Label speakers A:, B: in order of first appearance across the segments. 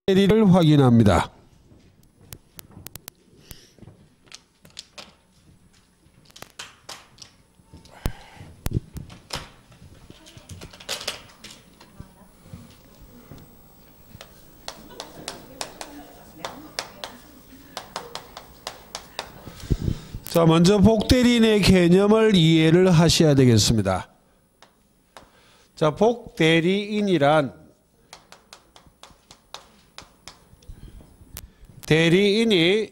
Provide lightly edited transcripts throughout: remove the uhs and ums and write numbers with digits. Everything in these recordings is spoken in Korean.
A: 대리를 확인합니다. 자, 먼저 복대리인의 개념을 이해를 하셔야 되겠습니다. 자, 복대리인이란 대리인이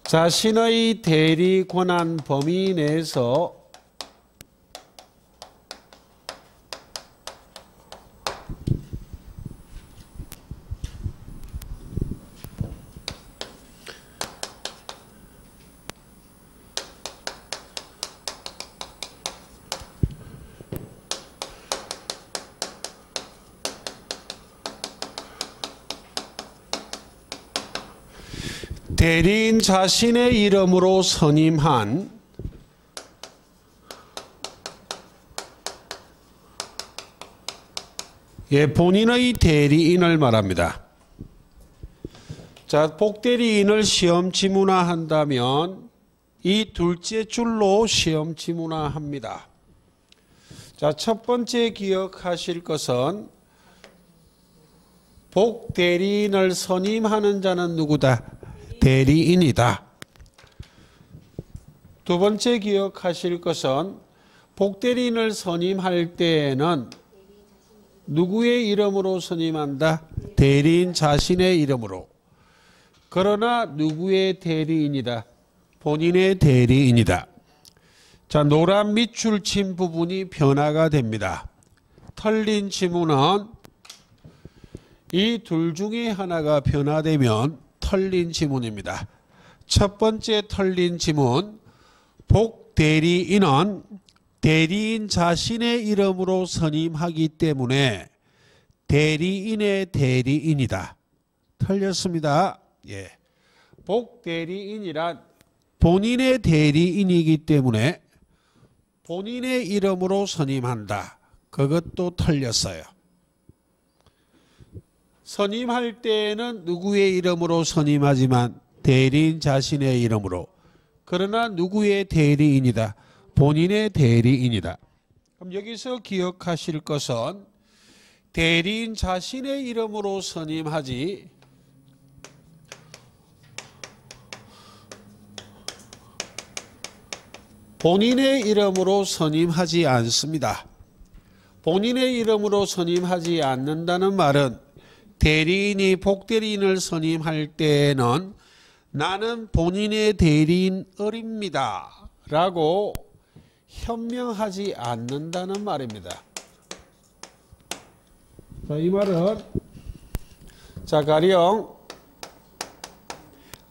A: 자신의 대리 권한 범위 내에서 대리인 자신의 이름으로 선임한 본인의 대리인을 말합니다. 자, 복대리인을 시험 지문화한다면 이 둘째 줄로 시험 지문화합니다. 자, 첫 번째 기억하실 것은 복대리인을 선임하는 자는 누구다? 대리인이다. 두 번째 기억하실 것은 복대리인을 선임할 때에는 누구의 이름으로 선임한다? 대리인 자신의 이름으로. 그러나 누구의 대리인이다? 본인의 대리인이다. 자, 노란 밑줄 친 부분이 변화가 됩니다. 털린 지문은 이 둘 중에 하나가 변화되면 털린 지문입니다. 첫 번째 털린 지문, 복대리인은 대리인 자신의 이름으로 선임하기 때문에 대리인의 대리인이다. 털렸습니다. 예. 복대리인이란 본인의 대리인이기 때문에 본인의 이름으로 선임한다. 그것도 털렸어요. 선임할 때에는 누구의 이름으로 선임하지만 대리인 자신의 이름으로. 그러나 누구의 대리인이다? 본인의 대리인이다. 그럼 여기서 기억하실 것은 대리인 자신의 이름으로 선임하지 본인의 이름으로 선임하지 않습니다. 본인의 이름으로 선임하지 않는다는 말은 대리인이 복대리인을 선임할 때에는 나는 본인의 대리인을입니다 라고 현명하지 않는다는 말입니다. 자, 이 말은 자, 가령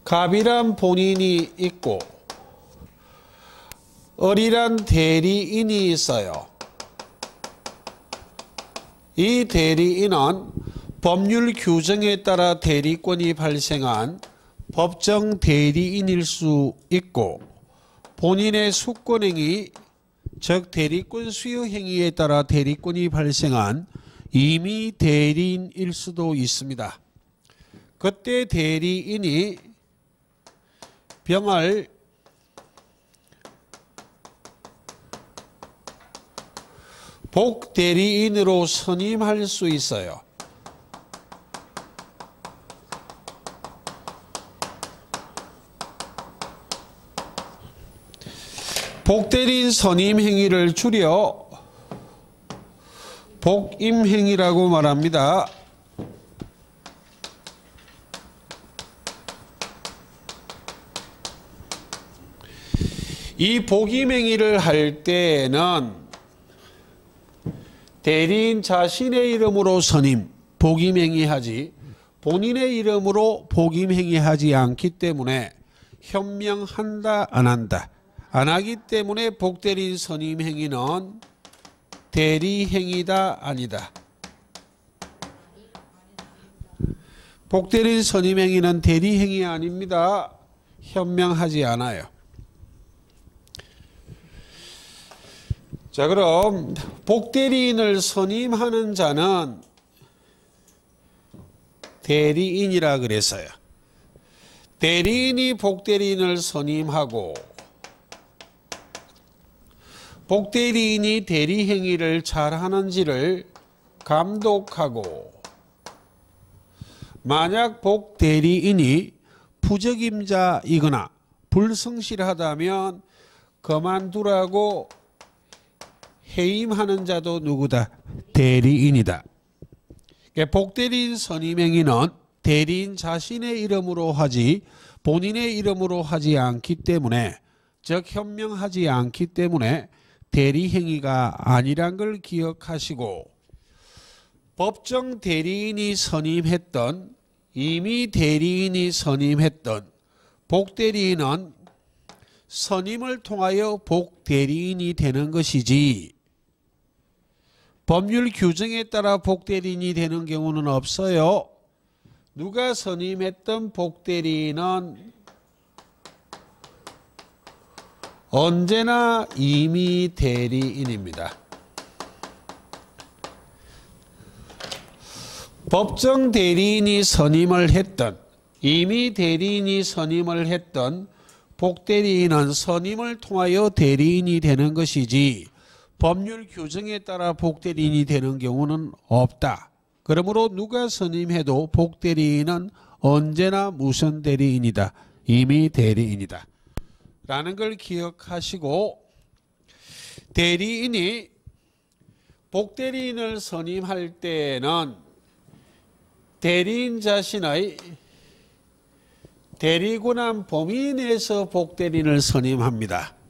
A: 갑이란 본인이 있고 을이란 대리인이 있어요. 이 대리인은 법률 규정에 따라 대리권이 발생한 법정 대리인일 수 있고 본인의 수권행위, 즉 대리권 수여 행위에 따라 대리권이 발생한 임의 대리인일 수도 있습니다. 그때 대리인이 병을 복대리인으로 선임할 수 있어요. 복대리인 선임 행위를 줄여 복임행위라고 말합니다. 이 복임행위를 할 때에는 대리인 자신의 이름으로 선임, 복임행위하지 본인의 이름으로 복임행위하지 않기 때문에 현명한다, 안 한다. 안 하기 때문에 복대리인 선임 행위는 대리행위다, 아니다. 복대리인 선임 행위는 대리행위 아닙니다. 현명하지 않아요. 자, 그럼 복대리인을 선임하는 자는 대리인이라 그랬어요. 대리인이 복대리인을 선임하고 복대리인이 대리행위를 잘하는지를 감독하고 만약 복대리인이 부적임자이거나 불성실하다면 그만두라고 해임하는 자도 누구다? 대리인이다. 복대리인 선임행위는 대리인 자신의 이름으로 하지 본인의 이름으로 하지 않기 때문에 즉 현명하지 않기 때문에 대리행위가 아니란 걸 기억하시고 법정 대리인이 선임했던 이미 대리인이 선임했던 복대리인은 선임을 통하여 복대리인이 되는 것이지 법률 규정에 따라 복대리인이 되는 경우는 없어요. 누가 선임했던 복대리인은 언제나 이미 대리인입니다. 법정 대리인이 선임을 했던 이미 대리인이 선임을 했던 복대리인은 선임을 통하여 대리인이 되는 것이지 법률 규정에 따라 복대리인이 되는 경우는 없다. 그러므로 누가 선임해도 복대리인은 언제나 무슨 대리인이다. 이미 대리인이다. 라는 걸 기억하시고 대리인이 복대리인을 선임할 때는 대리인 자신의 대리권한 범위 내에서 복대리인을 선임합니다.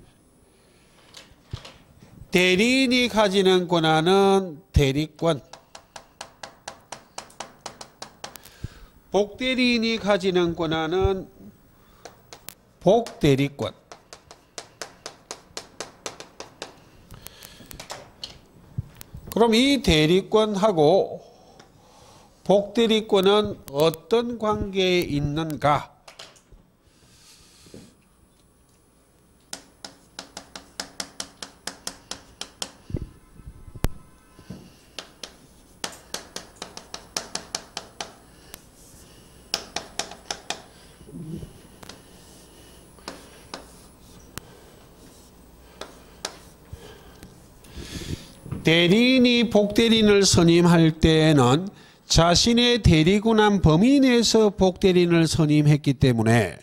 A: 대리인이 가지는 권한은 대리권, 복대리인이 가지는 권한은 복대리권. 그럼 이 대리권하고 복대리권은 어떤 관계에 있는가? 대리인이 복대리인을 선임할 때에는 자신의 대리권한 범위 내에서 복대리인을 선임했기 때문에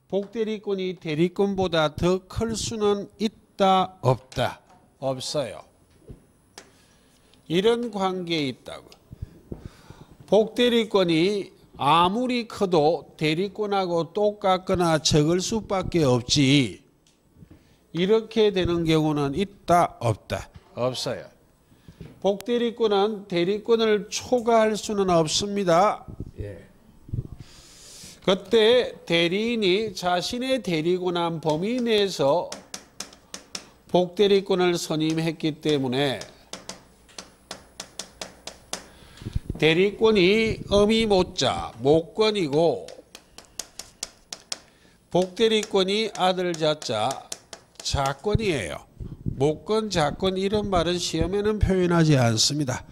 A: 복대리권이 대리권보다 더 클 수는 있다 없다? 없어요. 이런 관계에 있다고. 복대리권이 아무리 커도 대리권하고 똑같거나 적을 수밖에 없지 이렇게 되는 경우는 있다 없다? 없어요. 복대리권은 대리권을 초과할 수는 없습니다. 그때 대리인이 자신의 대리권한 범위 내에서 복대리권을 선임했기 때문에 대리권이 어미 못자 목권이고 복대리권이 아들 자자 자권이에요. 목권, 자권 이런 말은 시험에는 표현하지 않습니다.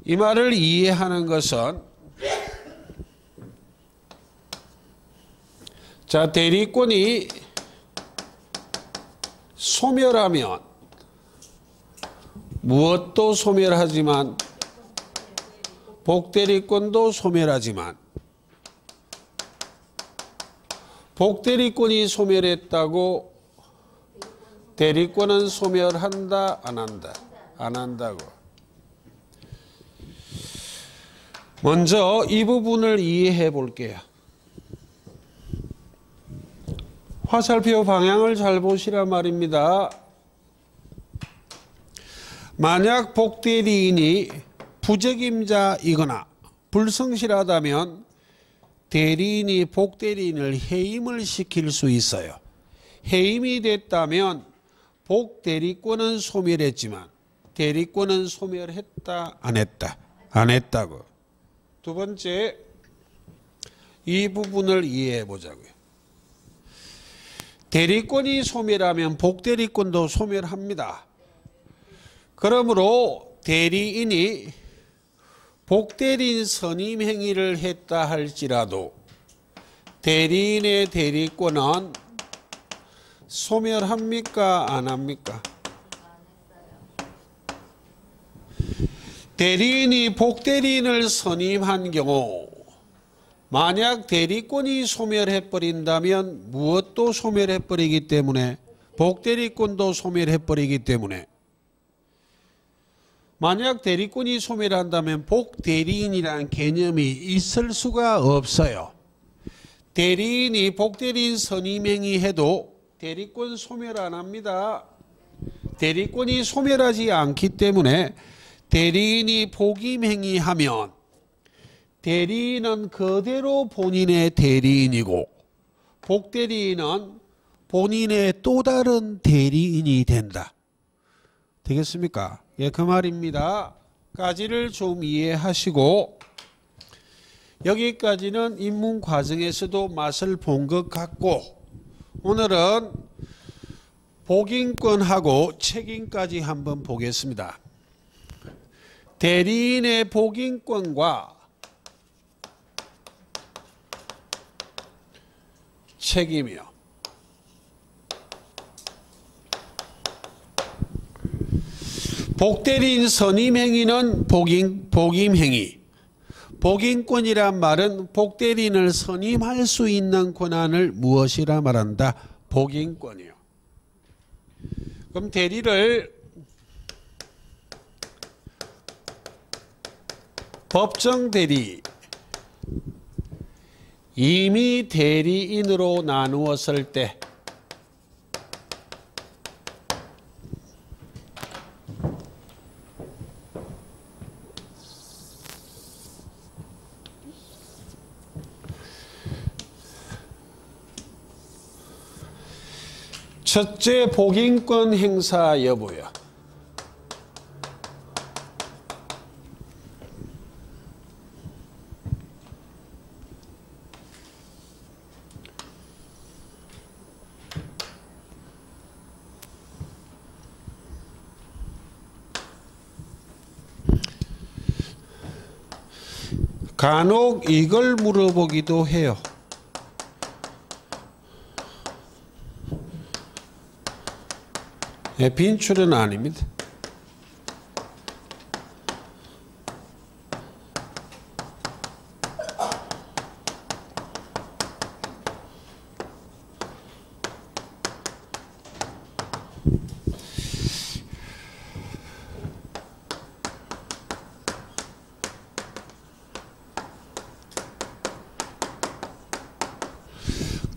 A: 이 말을 이해하는 것은 자 대리권이 소멸하면 무엇도 소멸하지만 복대리권도 소멸하지만 복대리권이 소멸했다고 대리권은 소멸한다 안 한다? 안 한다고. 먼저 이 부분을 이해해 볼게요. 화살표 방향을 잘 보시란 말입니다. 만약 복대리인이 부적임자이거나 불성실하다면 대리인이 복대리인을 해임을 시킬 수 있어요. 해임이 됐다면 복대리권은 소멸했지만 대리권은 소멸했다 안 했다? 안 했다고. 두 번째 이 부분을 이해해 보자고요. 대리권이 소멸하면 복대리권도 소멸합니다. 그러므로 대리인이 복대리인 선임 행위를 했다 할지라도 대리인의 대리권은 소멸합니까? 안 합니까? 대리인이 복대리인을 선임한 경우 만약 대리권이 소멸해버린다면 무엇도 소멸해버리기 때문에 복대리권도 소멸해버리기 때문에 만약 대리권이 소멸한다면 복대리인이라는 개념이 있을 수가 없어요. 대리인이 복대리인 선임행위 해도 대리권 소멸 안 합니다. 대리권이 소멸하지 않기 때문에 대리인이 복임행위하면 대리인은 그대로 본인의 대리인이고 복대리인은 본인의 또 다른 대리인이 된다. 되겠습니까? 예, 그 말입니다. 까지를 좀 이해하시고 여기까지는 입문 과정에서도 맛을 본 것 같고 오늘은 복인권하고 책임까지 한번 보겠습니다. 대리인의 복인권과 책임이요. 복대리인 선임행위는 복임행위. 복인권이란 말은 복대리인을 선임할 수 있는 권한을 무엇이라 말한다? 복인권이요. 그럼 대리를 법정 대리, 임의 대리인으로 나누었을 때 첫째, 복인권 행사 여부요. 간혹 이걸 물어보기도 해요. 예, 빈출은 아닙니다.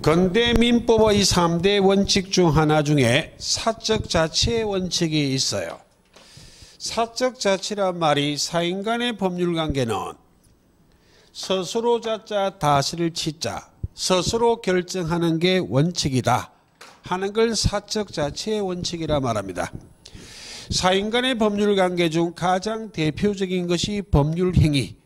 A: 근대 민법의 3대 원칙 중 하나 중에 사적 자치의 원칙이 있어요. 사적 자치란 말이 사인 간의 법률 관계는 스스로 자자 다스릴 치자 스스로 결정하는 게 원칙이다 하는 걸 사적 자치의 원칙이라 말합니다. 사인 간의 법률 관계 중 가장 대표적인 것이 법률행위.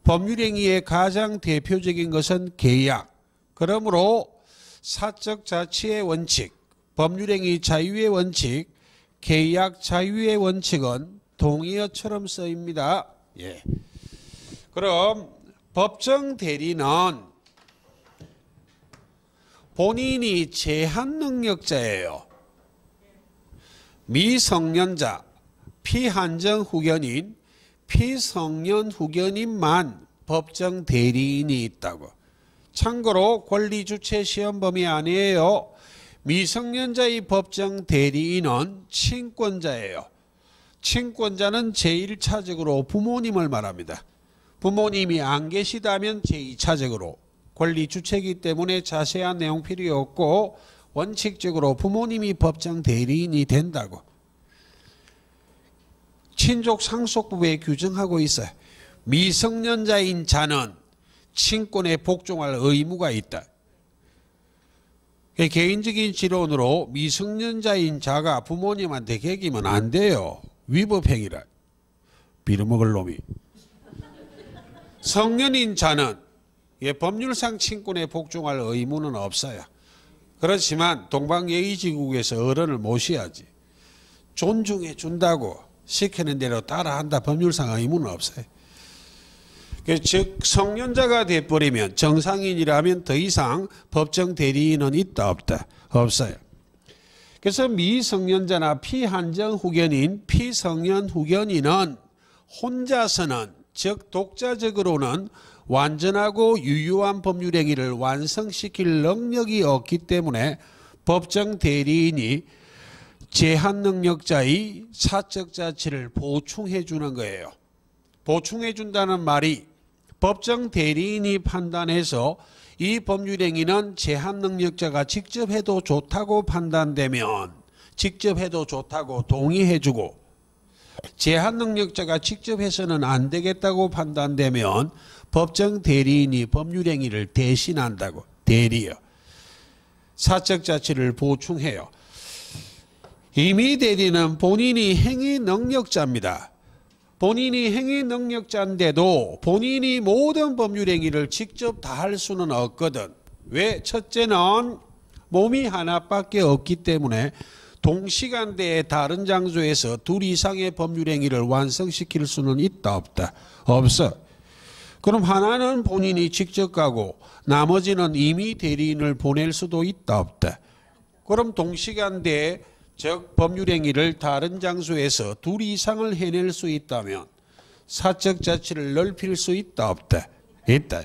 A: 법률행위의 가장 대표적인 것은 계약. 그러므로 사적 자치의 원칙, 법률행위 자유의 원칙, 계약 자유의 원칙은 동의어처럼 쓰입니다. 예. 그럼 법정 대리는 본인이 제한 능력자예요. 미성년자, 피한정 후견인, 피성년 후견인만 법정 대리인이 있다고. 참고로 권리주체 시험범위 아니에요. 미성년자의 법정 대리인은 친권자예요. 친권자는 제1차적으로 부모님을 말합니다. 부모님이 안 계시다면 제2차적으로 권리주체이기 때문에 자세한 내용 필요 없고 원칙적으로 부모님이 법정 대리인이 된다고. 친족 상속법에 규정하고 있어요. 미성년자인 자는 친권에 복종할 의무가 있다. 개인적인 지론으로 미성년자인 자가 부모님한테 개기면 안 돼요. 위법행위라. 빌어먹을 놈이. 성년인 자는 법률상 친권에 복종할 의무는 없어요. 그렇지만 동방예의지국에서 어른을 모셔야지. 존중해 준다고 시키는 대로 따라한다. 법률상 의무는 없어요. 즉 성년자가 돼버리면 정상인이라면 더 이상 법정 대리인은 있다 없다? 없어요. 그래서 미성년자나 피한정 후견인, 피성년 후견인은 혼자서는 즉 독자적으로는 완전하고 유효한 법률행위를 완성시킬 능력이 없기 때문에 법정 대리인이 제한 능력자의 사적 자치를 보충해 주는 거예요. 보충해 준다는 말이 법정 대리인이 판단해서 이 법률행위는 제한 능력자가 직접 해도 좋다고 판단되면 직접 해도 좋다고 동의해 주고, 제한 능력자가 직접 해서는 안 되겠다고 판단되면 법정 대리인이 법률행위를 대신한다고. 대리요. 사적 자치를 보충해요. 임의 대리는 본인이 행위 능력자입니다. 본인이 행위 능력자인데도 본인이 모든 법률행위를 직접 다 할 수는 없거든. 왜? 첫째는 몸이 하나밖에 없기 때문에 동시간대에 다른 장소에서 둘 이상의 법률행위를 완성시킬 수는 있다 없다? 없어. 그럼 하나는 본인이 직접 가고 나머지는 임의 대리인을 보낼 수도 있다 없다? 그럼 동시간대에 즉 법률행위를 다른 장소에서 둘 이상을 해낼 수 있다면 사적 자치를 넓힐 수 있다 없다? 있다.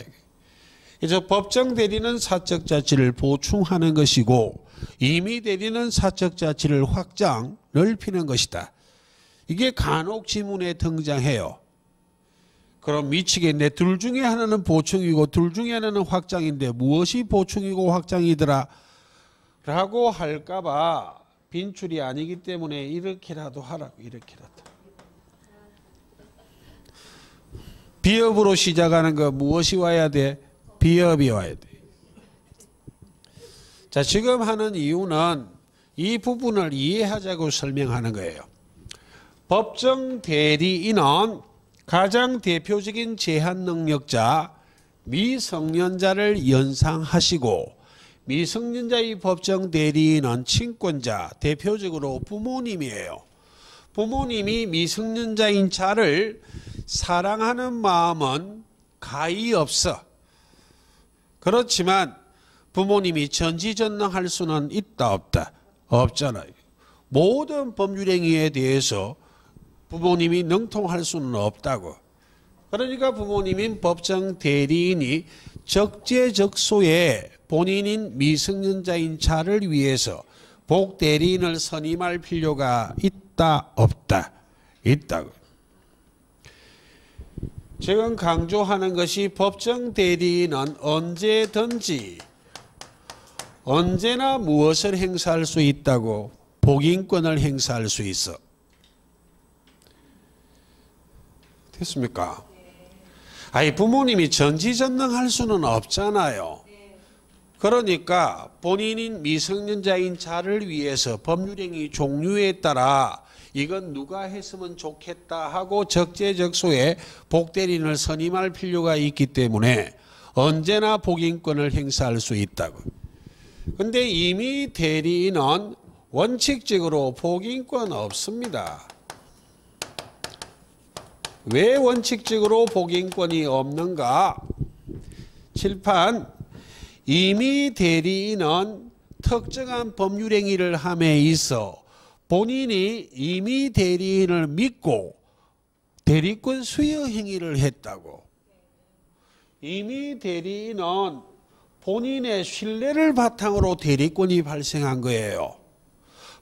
A: 그래서 법정 대리는 사적 자치를 보충하는 것이고 임의 대리는 사적 자치를 확장, 넓히는 것이다. 이게 간혹 지문에 등장해요. 그럼 미치겠네. 둘 중에 하나는 보충이고 둘 중에 하나는 확장인데 무엇이 보충이고 확장이더라? 라고 할까봐 빈출이 아니기 때문에 이렇게라도 하라고. 이렇게라도. 비읍으로 시작하는 거 무엇이 와야 돼? 비읍이 와야 돼. 자, 지금 하는 이유는 이 부분을 이해하자고 설명하는 거예요. 법정 대리인은 가장 대표적인 제한 능력자 미성년자를 연상하시고, 미성년자의 법정 대리인은 친권자, 대표적으로 부모님이에요. 부모님이 미성년자인 자를 사랑하는 마음은 가히 없어. 그렇지만 부모님이 전지전능할 수는 있다 없다? 없잖아요. 모든 법률행위에 대해서 부모님이 능통할 수는 없다고. 그러니까 부모님인 법정 대리인이 적재적소에 본인인 미성년자인 자를 위해서 복대리인을 선임할 필요가 있다 없다? 있다고. 지금 강조하는 것이 법정 대리인은 언제든지 언제나 무엇을 행사할 수 있다고? 복인권을 행사할 수 있어. 됐습니까? 아니, 부모님이 전지전능할 수는 없잖아요. 그러니까 본인인 미성년자인 자를 위해서 법률행위 종류에 따라 이건 누가 했으면 좋겠다 하고 적재적소에 복대리인을 선임할 필요가 있기 때문에 언제나 복인권을 행사할 수 있다고. 근데 임의 대리인은 원칙적으로 복인권 없습니다. 왜 원칙적으로 복인권이 없는가? 칠판, 임의 대리인은 특정한 법률행위를 함에 있어 본인이 임의 대리인을 믿고 대리권 수여 행위를 했다고. 임의 대리인은 본인의 신뢰를 바탕으로 대리권이 발생한 거예요.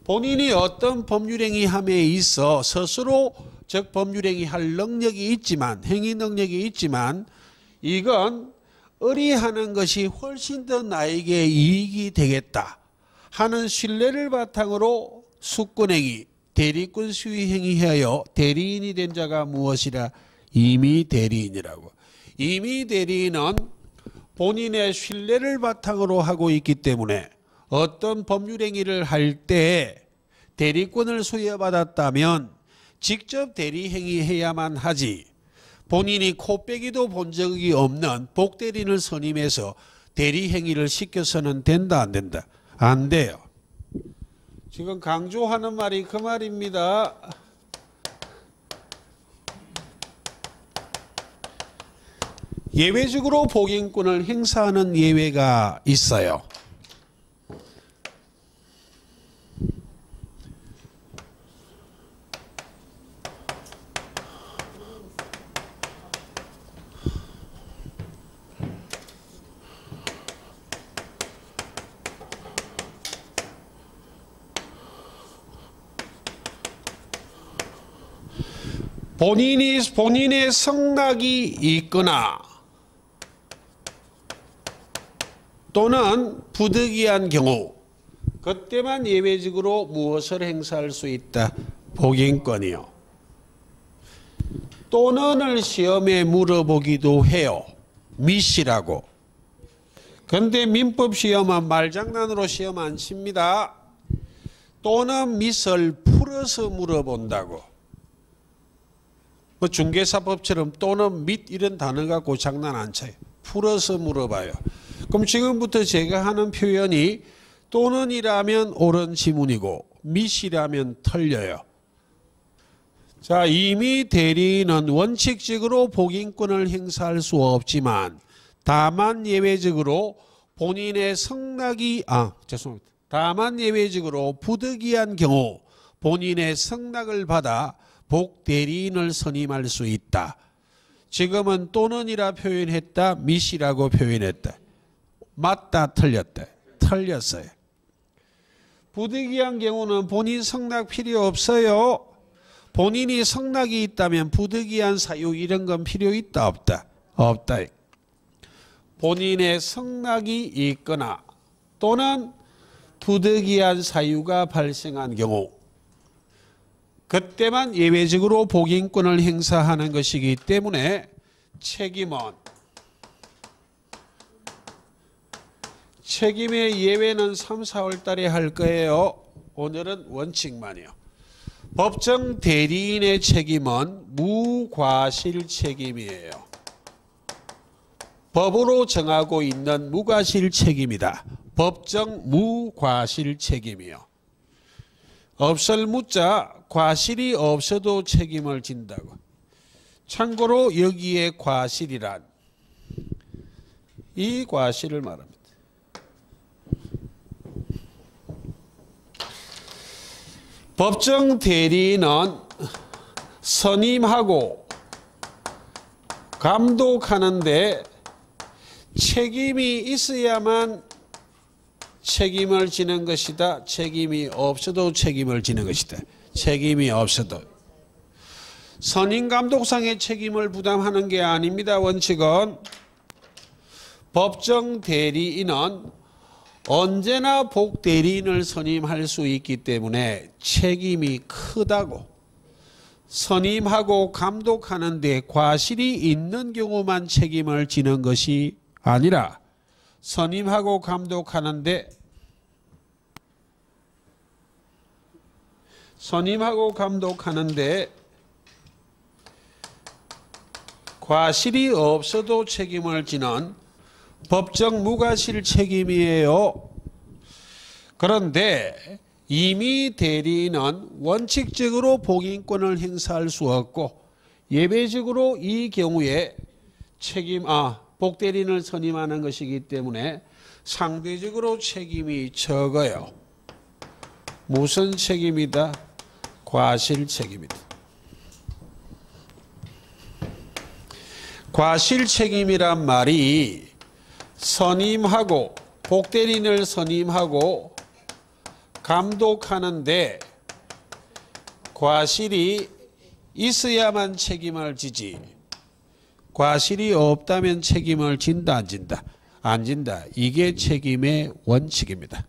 A: 본인이 어떤 법률행위 함에 있어 스스로 즉 법률행위 할 능력이 있지만, 행위 능력이 있지만 이건 의리하는 것이 훨씬 더 나에게 이익이 되겠다 하는 신뢰를 바탕으로 수권행위, 대리권 수의행위하여 대리인이 된 자가 무엇이라? 임의 대리인이라고. 임의 대리인은 본인의 신뢰를 바탕으로 하고 있기 때문에 어떤 법률행위를 할 때 대리권을 수여받았다면 직접 대리행위해야만 하지, 본인이 코빼기도 본 적이 없는 복대리인을 선임해서 대리행위를 시켜서는 된다 안 된다? 안 돼요. 지금 강조하는 말이 그 말입니다. 예외적으로 복인권을 행사하는 예외가 있어요. 본인의 성낙이 있거나 또는 부득이한 경우 그때만 예외적으로 무엇을 행사할 수 있다? 복인권이요. 또는을 시험에 물어보기도 해요. 미시라고. 근데 민법 시험은 말장난으로 시험 안 칩니다. 또는 밑을 풀어서 물어본다고. 뭐 중개사법처럼 또는 밑 이런 단어 갖고 장난 안 쳐요. 풀어서 물어봐요. 그럼 지금부터 제가 하는 표현이 또는이라면 옳은 지문이고 밑이라면 틀려요. 자, 이미 대리인은 원칙적으로 복인권을 행사할 수 없지만 다만 예외적으로 본인의 성낙이 다만 예외적으로 부득이한 경우 본인의 성낙을 받아 복대리인을 선임할 수 있다. 지금은 또는이라 표현했다. 밑이라고 표현했다. 맞다 틀렸다. 틀렸어요. 부득이한 경우는 본인 성낙 필요 없어요. 본인이 성낙이 있다면 부득이한 사유 이런 건 필요 있다 없다? 없다. 본인의 성낙이 있거나 또는 부득이한 사유가 발생한 경우 그때만 예외적으로 복인권을 행사하는 것이기 때문에 책임의 예외는 3, 4월 달에 할 거예요. 오늘은 원칙만이요. 법정 대리인의 책임은 무과실 책임이에요. 법으로 정하고 있는 무과실 책임이다. 법정 무과실 책임이요. 없을 무자 과실이 없어도 책임을 진다고. 참고로 여기에 과실이란 이 과실을 말합니다. 법정 대리인은 선임하고 감독하는데 책임이 있어야만 책임을 지는 것이다. 책임이 없어도 책임을 지는 것이다. 책임이 없어도. 선임 감독상의 책임을 부담하는 게 아닙니다. 원칙은 법정 대리인은 언제나 복대리인을 선임할 수 있기 때문에 책임이 크다고. 선임하고 감독하는 데 과실이 있는 경우만 책임을 지는 것이 아니라 선임하고 감독하는데 과실이 없어도 책임을 지는 법정 무과실 책임이에요. 그런데 이미 대리인은 원칙적으로 복인권을 행사할 수 없고 예외적으로 이 경우에 복대리인을 선임하는 것이기 때문에 상대적으로 책임이 적어요. 무슨 책임이다? 과실 책임이다. 과실 책임이란 말이 선임하고 복대리인을 선임하고 감독하는데 과실이 있어야만 책임을 지지 과실이 없다면 책임을 진다 안 진다? 안 진다. 이게 책임의 원칙입니다.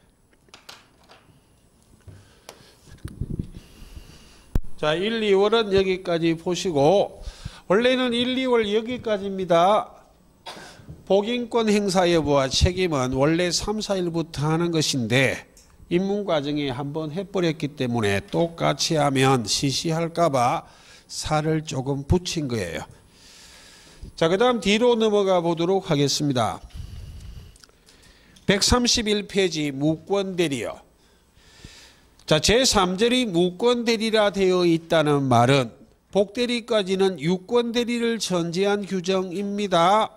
A: 자, 1, 2월은 여기까지 보시고 원래는 1, 2월 여기까지입니다. 복인권 행사 여부와 책임은 원래 3, 4일부터 하는 것인데 입문과정에 한번 해버렸기 때문에 똑같이 하면 시시할까봐 살을 조금 붙인 거예요. 자, 그 다음 뒤로 넘어가 보도록 하겠습니다. 131페이지 무권대리요. 자, 제3절이 무권대리라 되어 있다는 말은 복대리까지는 유권대리를 전제한 규정입니다.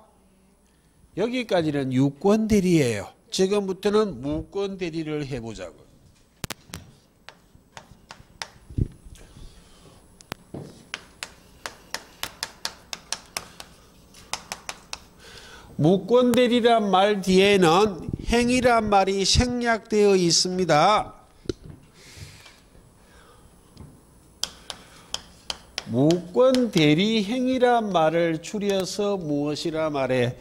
A: 여기까지는 유권 대리예요. 지금부터는 무권 대리를 해보자고. 무권 대리란 말 뒤에는 행위란 말이 생략되어 있습니다. 무권 대리 행위란 말을 줄여서 무엇이라 말해?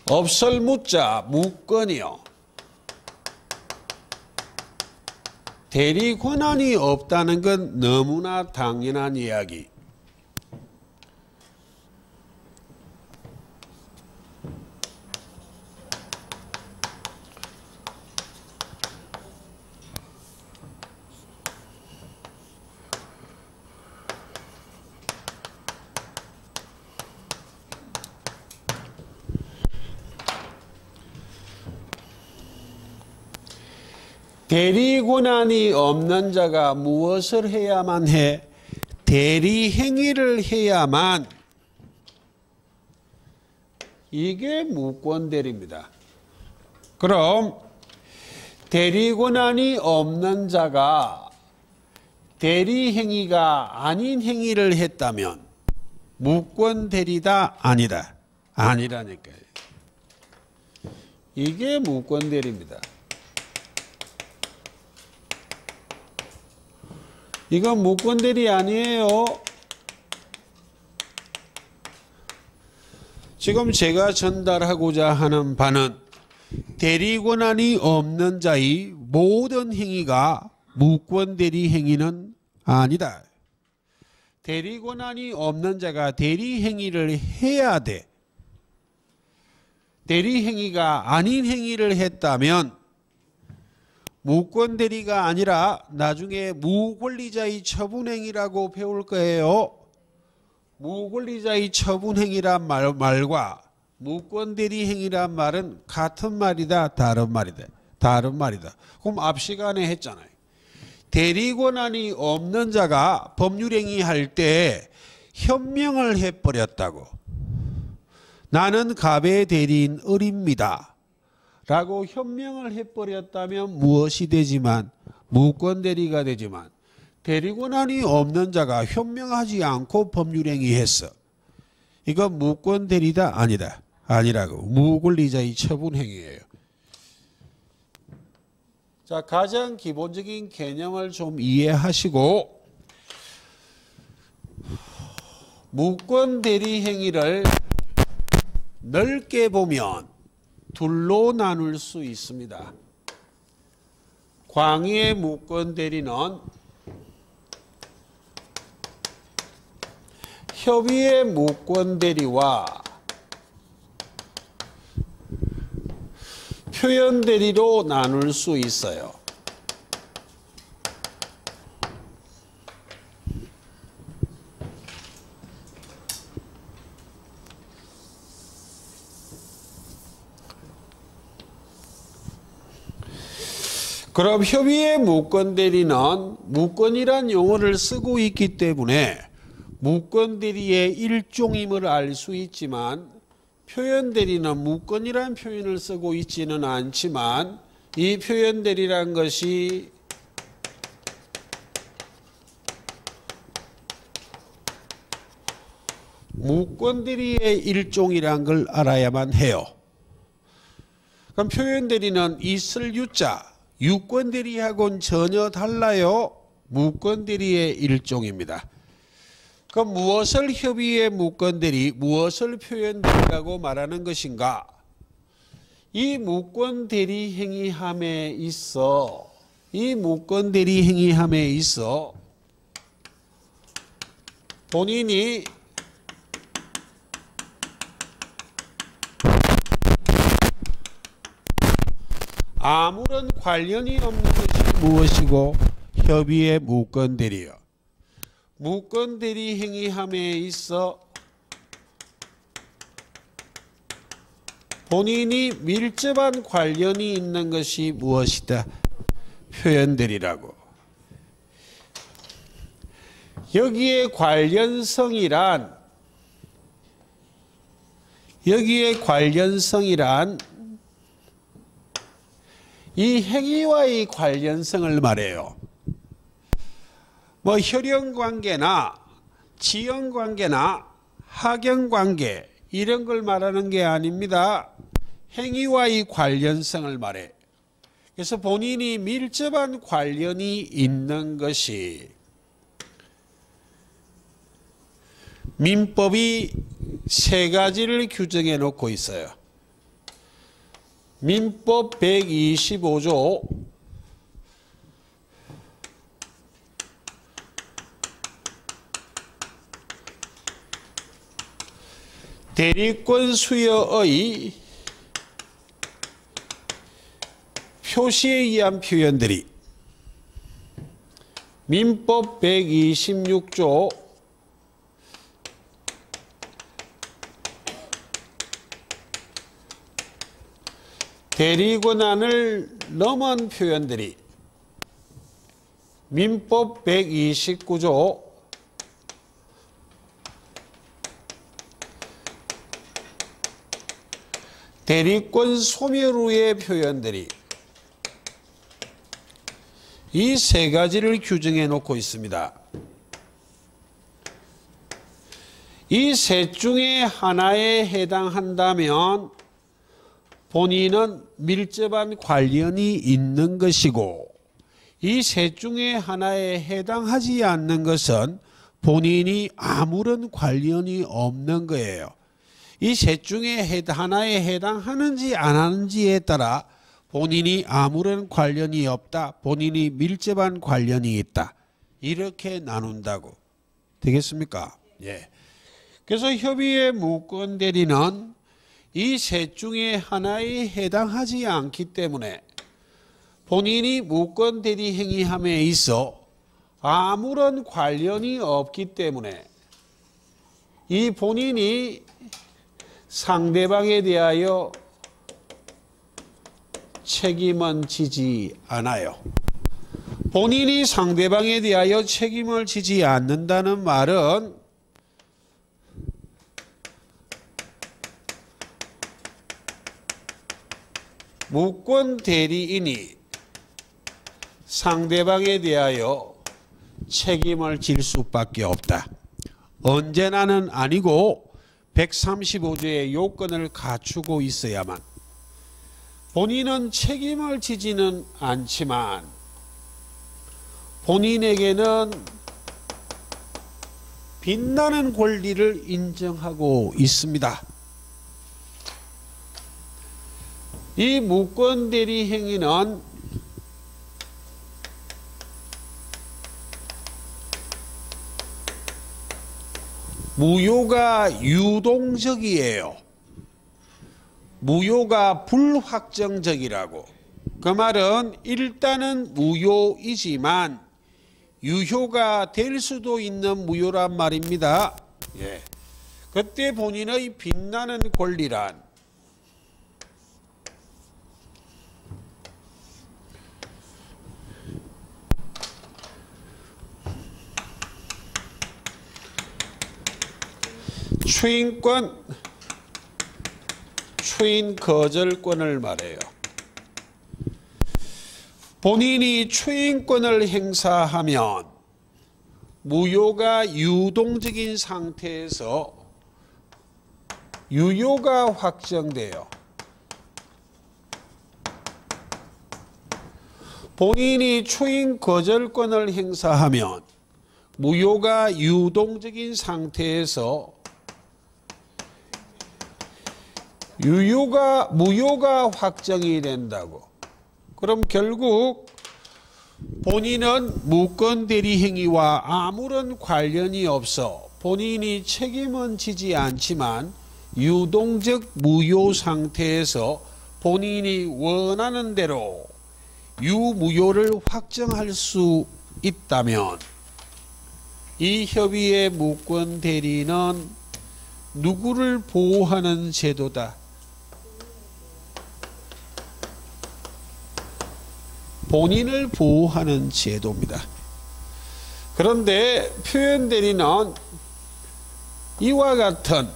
A: 없을 무자 무권이요. 대리 권한이 없다는 건 너무나 당연한 이야기. 대리 권한이 없는 자가 무엇을 해야만 해? 대리 행위를 해야만. 이게 무권 대리입니다. 그럼 대리 권한이 없는 자가 대리 행위가 아닌 행위를 했다면 무권 대리다 아니다? 아니라니까요. 이게 무권 대리입니다. 이건 무권 대리 아니에요. 지금 제가 전달하고자 하는 바는 대리 권한이 없는 자의 모든 행위가 무권 대리 행위는 아니다. 대리 권한이 없는 자가 대리 행위를 해야 돼. 대리 행위가 아닌 행위를 했다면 무권 대리가 아니라 나중에 무권리자의 처분행위라고 배울 거예요. 무권리자의 처분행위란 말과 무권 대리 행위란 말은 같은 말이다, 다른 말이다. 다른 말이다. 그럼 앞 시간에 했잖아요. 대리 권한이 없는 자가 법률행위 할 때 현명을 해버렸다고. 나는 갑의 대리인 을입니다. 라고 현명을 해버렸다면 무엇이 되지만 무권 대리가 되지만 대리 권한이 없는 자가 현명하지 않고 법률행위했어. 이건 무권 대리다 아니다. 아니라고. 무권리자의 처분행위예요. 자, 가장 기본적인 개념을 좀 이해하시고 무권 대리 행위를 넓게 보면 둘로 나눌 수 있습니다. 광의의 무권 대리는 협의의 무권 대리와 표현 대리로 나눌 수 있어요. 그럼 협의의 무권 대리는 무권이란 용어를 쓰고 있기 때문에 무권 대리의 일종임을 알 수 있지만 표현 대리는 무권이란 표현을 쓰고 있지는 않지만 이 표현 대리란 것이 무권 대리의 일종이란 걸 알아야만 해요. 그럼 표현 대리는 있을 유자 유권 대리하고는 전혀 달라요. 무권 대리의 일종입니다. 그럼 무엇을 협의의 무권 대리, 무엇을 표현 대리라고 말하는 것인가? 이 무권 대리 행위함에 있어, 이 무권 대리 행위함에 있어 본인이 아무런 관련이 없는 것이 무엇이고 협의의 무권 대리요. 무권 대리 행위함에 있어 본인이 밀접한 관련이 있는 것이 무엇이다? 표현들이라고. 여기에 관련성이란 이 행위와의 관련성을 말해요. 뭐 혈연관계나 지연관계나 하경관계 이런 걸 말하는 게 아닙니다. 행위와의 관련성을 말해. 그래서 본인이 밀접한 관련이 있는 것이 민법이 세 가지를 규정해 놓고 있어요. 민법 125조 대리권 수여의 표시에 의한 표현들이 민법 126조 대리권한을 넘은 표현들이 민법 129조 대리권 소멸 후의 표현들이 이 세 가지를 규정해 놓고 있습니다. 이 셋 중에 하나에 해당한다면 본인은 밀접한 관련이 있는 것이고 이 셋 중에 하나에 해당하지 않는 것은 본인이 아무런 관련이 없는 거예요. 이 셋 중에 하나에 해당하는지 안 하는지에 따라 본인이 아무런 관련이 없다. 본인이 밀접한 관련이 있다. 이렇게 나눈다고. 되겠습니까? 예. 그래서 협의의 무권 대리는 이 셋 중에 하나에 해당하지 않기 때문에 본인이 무권 대리 행위함에 있어 아무런 관련이 없기 때문에 이 본인이 상대방에 대하여 책임은 지지 않아요. 본인이 상대방에 대하여 책임을 지지 않는다는 말은 무권 대리인이 상대방에 대하여 책임을 질 수밖에 없다. 언제나는 아니고 135조의 요건을 갖추고 있어야만. 본인은 책임을 지지는 않지만 본인에게는 빛나는 권리를 인정하고 있습니다. 이 무권 대리 행위는 무효가 유동적이에요. 무효가 불확정적이라고. 그 말은 일단은 무효이지만 유효가 될 수도 있는 무효란 말입니다. 예. 그때 본인의 빛나는 권리란 추인권, 추인 거절권을 말해요. 본인이 추인권을 행사하면 무효가 유동적인 상태에서 유효가 확정돼요. 본인이 추인 거절권을 행사하면 무효가 유동적인 상태에서 무효가 확정이 된다고. 그럼 결국 본인은 무권 대리 행위와 아무런 관련이 없어 본인이 책임은 지지 않지만 유동적 무효 상태에서 본인이 원하는 대로 유무효를 확정할 수 있다면 이 협의의 무권 대리는 누구를 보호하는 제도다? 본인을 보호하는 제도입니다. 그런데 표현 대리는 이와 같은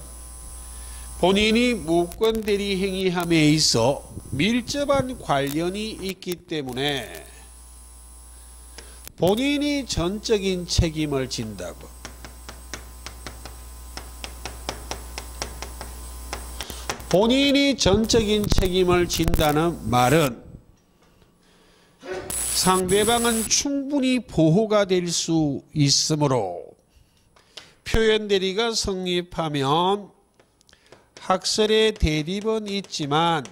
A: 본인이 무권 대리 행위함에 있어 밀접한 관련이 있기 때문에 본인이 전적인 책임을 진다고. 본인이 전적인 책임을 진다는 말은 상대방은 충분히 보호가 될 수 있으므로 표현 대리가 성립하면 학설의 대립은 있지만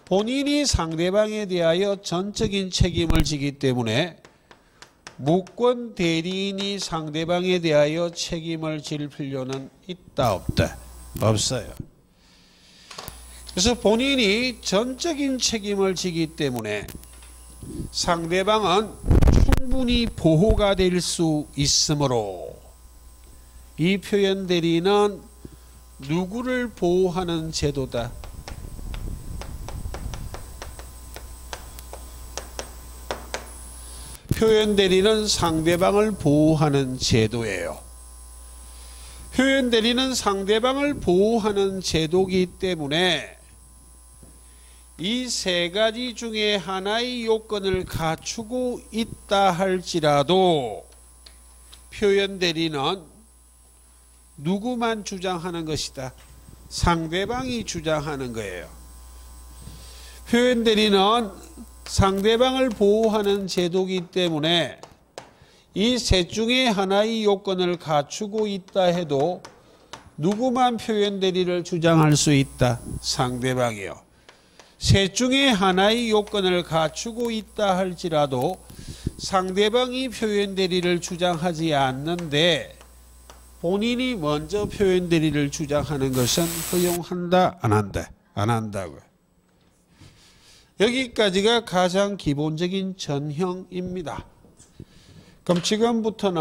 A: 본인이 상대방에 대하여 전적인 책임을 지기 때문에 무권 대리인이 상대방에 대하여 책임을 질 필요는 있다 없다? 없어요. 그래서 본인이 전적인 책임을 지기 때문에 상대방은 충분히 보호가 될 수 있으므로 이 표현 대리는 누구를 보호하는 제도다? 표현 대리는 상대방을 보호하는 제도예요. 표현 대리는 상대방을 보호하는 제도이기 때문에 이 세 가지 중에 하나의 요건을 갖추고 있다 할지라도 표현 대리는 누구만 주장하는 것이다? 상대방이 주장하는 거예요. 표현 대리는 상대방을 보호하는 제도이기 때문에 이 셋 중에 하나의 요건을 갖추고 있다 해도 누구만 표현 대리를 주장할 수 있다? 상대방이요. 셋 중에 하나의 요건을 갖추고 있다 할지라도 상대방이 표현 대리를 주장하지 않는데 본인이 먼저 표현 대리를 주장하는 것은 허용한다? 안 한다? 안 한다고요. 여기까지가 가장 기본적인 전형입니다. 그럼 지금부터는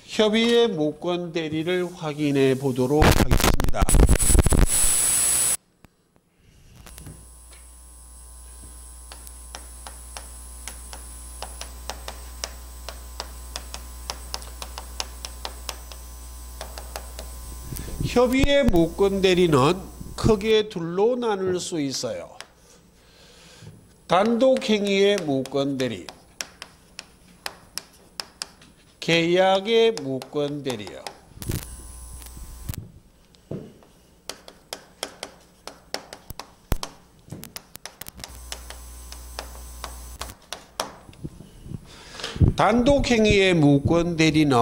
A: 협의의 무권 대리를 확인해 보도록 하겠습니다. 협의의 무권 대리는 크게 둘로 나눌 수 있어요. 단독 행위의 무권 대리, 계약의 무권 대리요. 단독 행위의 무권 대리는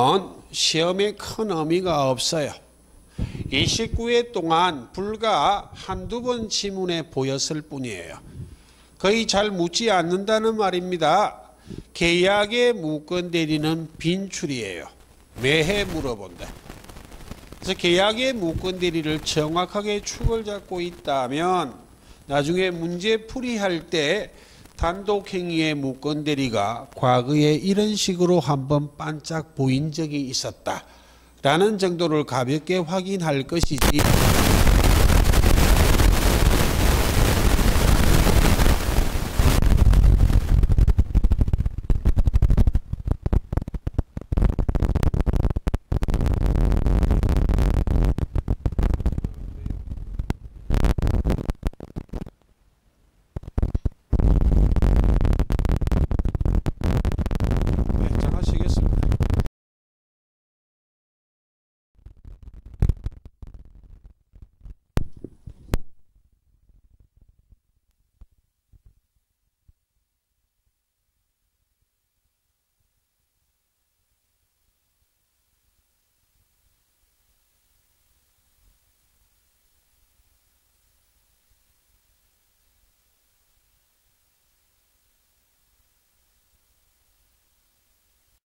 A: 시험에 큰 의미가 없어요. 29회 동안 불과 한두 번 지문에 보였을 뿐이에요. 거의 잘 묻지 않는다는 말입니다. 계약의 무권 대리는 빈출이에요. 매해 물어본다. 그래서 계약의 무권 대리를 정확하게 축을 잡고 있다면 나중에 문제 풀이할 때 단독 행위의 무권 대리가 과거에 이런 식으로 한번 반짝 보인 적이 있었다 라는 정도를 가볍게 확인할 것이지